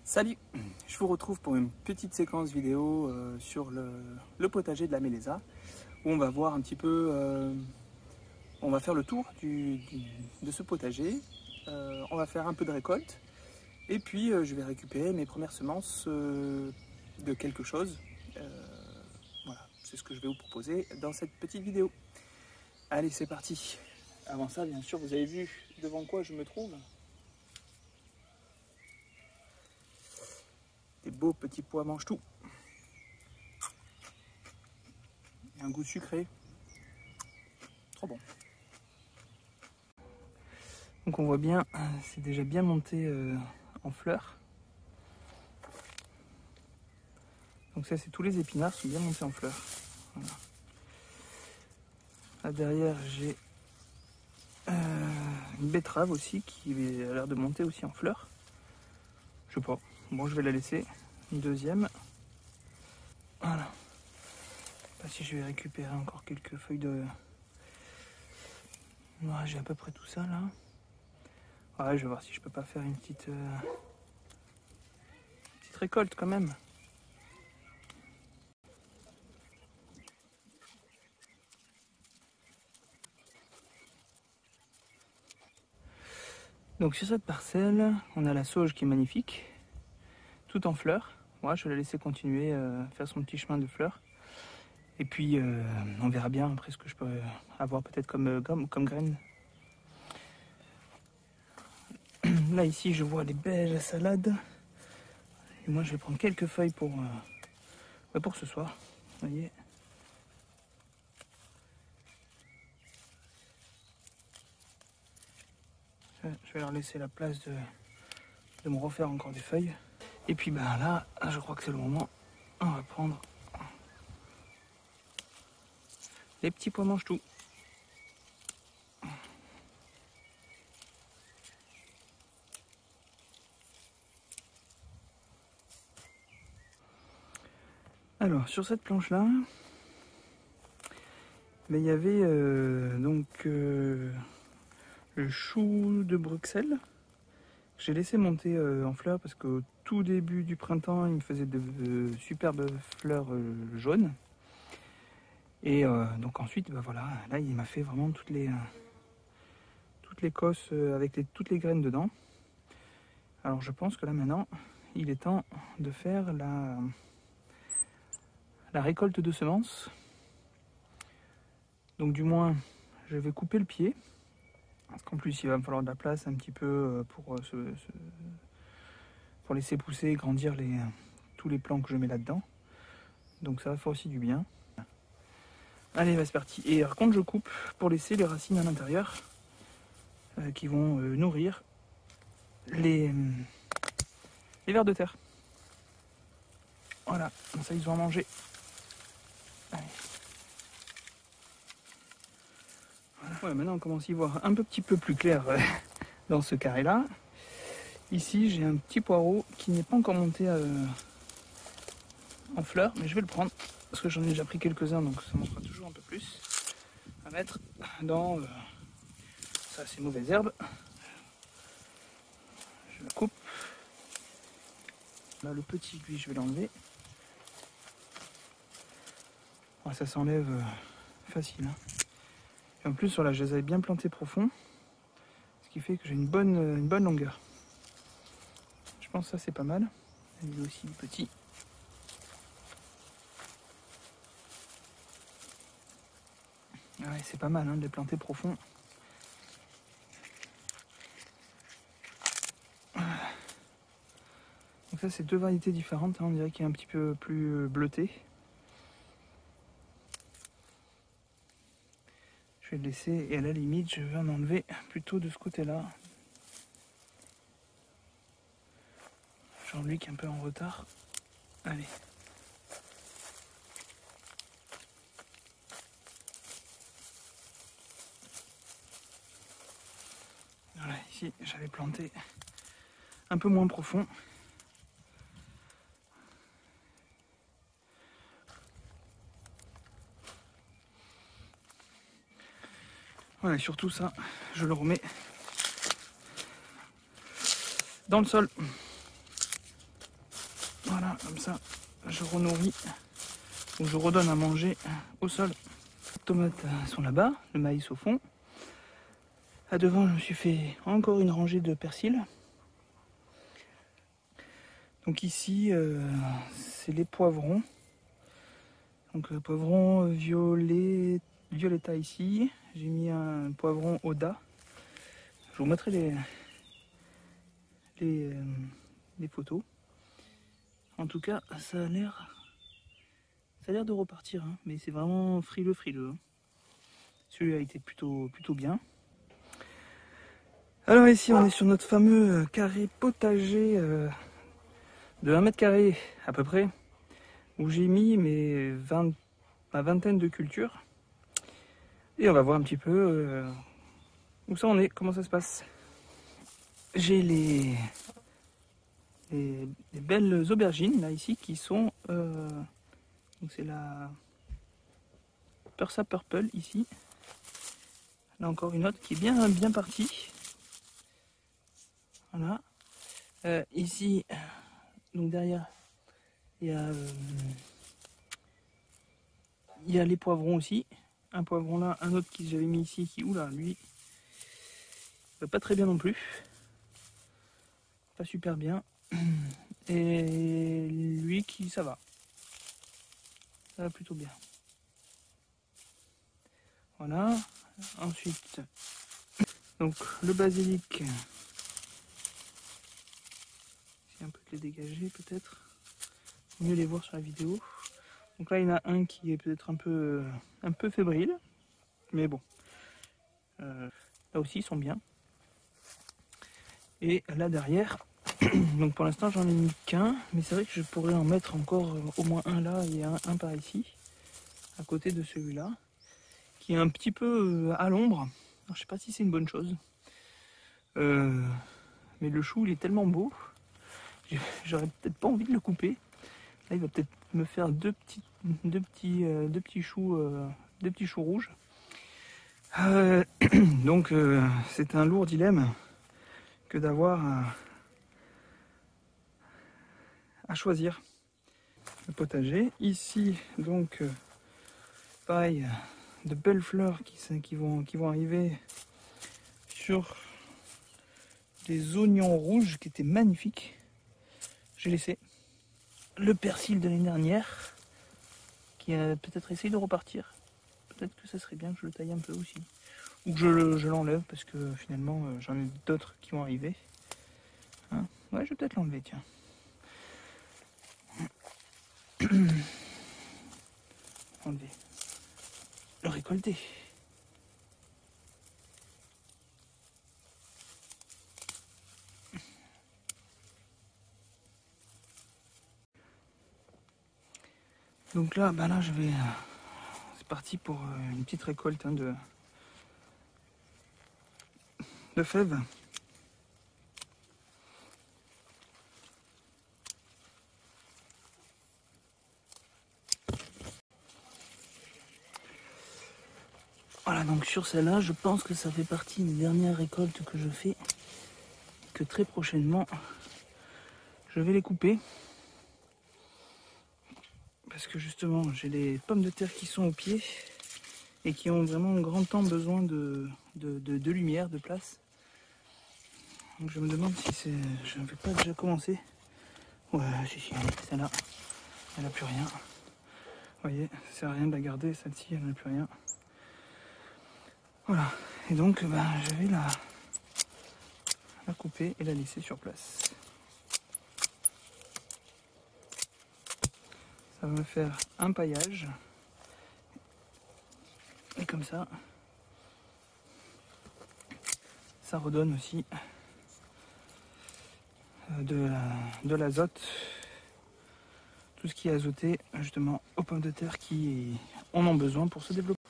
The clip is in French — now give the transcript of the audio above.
Salut, je vous retrouve pour une petite séquence vidéo sur le potager de la Mélésa où on va voir un petit peu, on va faire le tour de ce potager, on va faire un peu de récolte et puis je vais récupérer mes premières semences de quelque chose. Voilà, c'est ce que je vais vous proposer dans cette petite vidéo. Allez, c'est parti. Avant ça, bien sûr, vous avez vu devant quoi je me trouve. Des beaux petits pois mange-tout. Un goût sucré. Trop bon. Donc on voit bien, c'est déjà bien monté en fleurs. Donc ça, c'est tous les épinards sont bien montés en fleurs. Voilà. Là derrière, j'ai une betterave aussi qui a l'air de monter aussi en fleurs. Je sais pas. Bon, je vais la laisser. Une deuxième. Voilà. Je sais pas si je vais récupérer encore quelques feuilles de... Ouais, j'ai à peu près tout ça là. Ouais, je vais voir si je peux pas faire une petite récolte quand même. Donc sur cette parcelle, on a la sauge qui est magnifique, tout en fleurs. Moi, je vais la laisser continuer faire son petit chemin de fleurs. Et puis, on verra bien après ce que je peux avoir peut-être comme graines. Là, ici, je vois des belles salades. Et moi, je vais prendre quelques feuilles pour ce soir. Vous voyez. Je vais leur laisser la place de me refaire encore des feuilles. Et puis, ben là, je crois que c'est le moment. On va prendre les petits pois mange-tout. Alors, sur cette planche-là, ben, il y avait le chou de Bruxelles. J'ai laissé monter en fleurs parce qu'au tout début du printemps, il me faisait de superbes fleurs jaunes. Et donc ensuite, ben voilà, là, il m'a fait vraiment toutes les cosses avec toutes les graines dedans. Alors, je pense que là, maintenant, il est temps de faire la récolte de semences. Donc du moins, je vais couper le pied. Parce qu'en plus, il va me falloir de la place un petit peu pour laisser pousser et grandir tous les plants que je mets là-dedans. Donc ça va faire aussi du bien. Allez, c'est parti. Et par contre, je coupe pour laisser les racines à l'intérieur qui vont nourrir les vers de terre. Voilà, comme ça ils vont en manger. Allez. Voilà. Ouais, maintenant on commence à y voir un petit peu plus clair dans ce carré-là. Ici, j'ai un petit poireau qui n'est pas encore monté en fleurs, mais je vais le prendre parce que j'en ai déjà pris quelques-uns, donc ça m'en fera toujours un peu plus à mettre dans ça, ces mauvaises herbes. Je le coupe. Là, le petit, lui, je vais l'enlever. Ouais, ça s'enlève facile. Hein. Et en plus, voilà, je les avais bien plantés profond, ce qui fait que j'ai une bonne longueur. Je pense que ça, c'est pas mal. Il est aussi petit. Ouais, c'est pas mal hein, de les planter profond. Donc ça, c'est deux variétés différentes. Hein. On dirait qu'il est un petit peu plus bleuté. Je vais le laisser et à la limite, je vais en enlever plutôt de ce côté-là. Jean-Luc un peu en retard. Allez. Voilà, ici, j'avais planté un peu moins profond. Voilà, surtout ça, je le remets dans le sol. Voilà, comme ça, je renourris, ou je redonne à manger au sol. Les tomates sont là-bas, le maïs au fond. À devant, je me suis fait encore une rangée de persil. Donc ici, c'est les poivrons. Donc poivron violetta ici. J'ai mis un poivron Oda. Je vous mettrai les photos. En tout cas, ça a l'air de repartir, hein, mais c'est vraiment frileux. Hein. Celui-là a été plutôt bien. Alors ici, on est sur notre fameux carré potager de 1 mètre carré à peu près, où j'ai mis ma vingtaine de cultures. Et on va voir un petit peu où ça en est, comment ça se passe. J'ai les belles aubergines là ici qui sont donc c'est la Pursa Purple ici. Là encore une autre qui est bien partie. Voilà. Ici, donc derrière, il y a les poivrons aussi. Un poivron là, un autre que j'avais mis ici qui, oula, lui, va pas très bien non plus. Pas super bien. Et lui qui, ça va. Ça va plutôt bien. Voilà. Ensuite, donc le basilic. Un peu les dégager peut-être, mieux les voir sur la vidéo. Donc là il y en a un qui est peut-être un peu fébrile, mais bon, là aussi ils sont bien. Et là derrière, donc pour l'instant j'en ai mis qu'un, mais c'est vrai que je pourrais en mettre encore au moins un là et un par ici, à côté de celui-là, qui est un petit peu à l'ombre. Je sais pas si c'est une bonne chose, mais le chou il est tellement beau. J'aurais peut-être pas envie de le couper. Là, il va peut-être me faire deux petits choux rouges. Donc, c'est un lourd dilemme que d'avoir à choisir. Le potager. Ici, donc, pareil, de belles fleurs qui vont arriver sur des oignons rouges qui étaient magnifiques. J'ai laissé le persil de l'année dernière qui a peut-être essayé de repartir. Peut-être que ça serait bien que je le taille un peu aussi. Ou que je l'enlève parce que finalement j'en ai d'autres qui vont arriver. Hein, ouais, je vais peut-être l'enlever, tiens. Enlever. Le récolter. Donc là, là je vais... c'est parti pour une petite récolte hein, de fèves. Voilà, donc sur celle-là, je pense que ça fait partie des dernières récoltes que je fais. Que très prochainement, je vais les couper. Parce que justement, j'ai les pommes de terre qui sont au pied et qui ont vraiment grand temps besoin de lumière, de place. Donc je me demande si c'est... Je ne vais pas déjà commencer. Ouais, si, celle-là, elle n'a plus rien. Vous voyez, ça sert à rien de la garder, celle-ci, elle n'a plus rien. Voilà, et donc je vais la couper et la laisser sur place. Ça va me faire un paillage. Et comme ça, ça redonne aussi de l'azote. Tout ce qui est azoté justement aux pommes de terre qui en ont besoin pour se développer.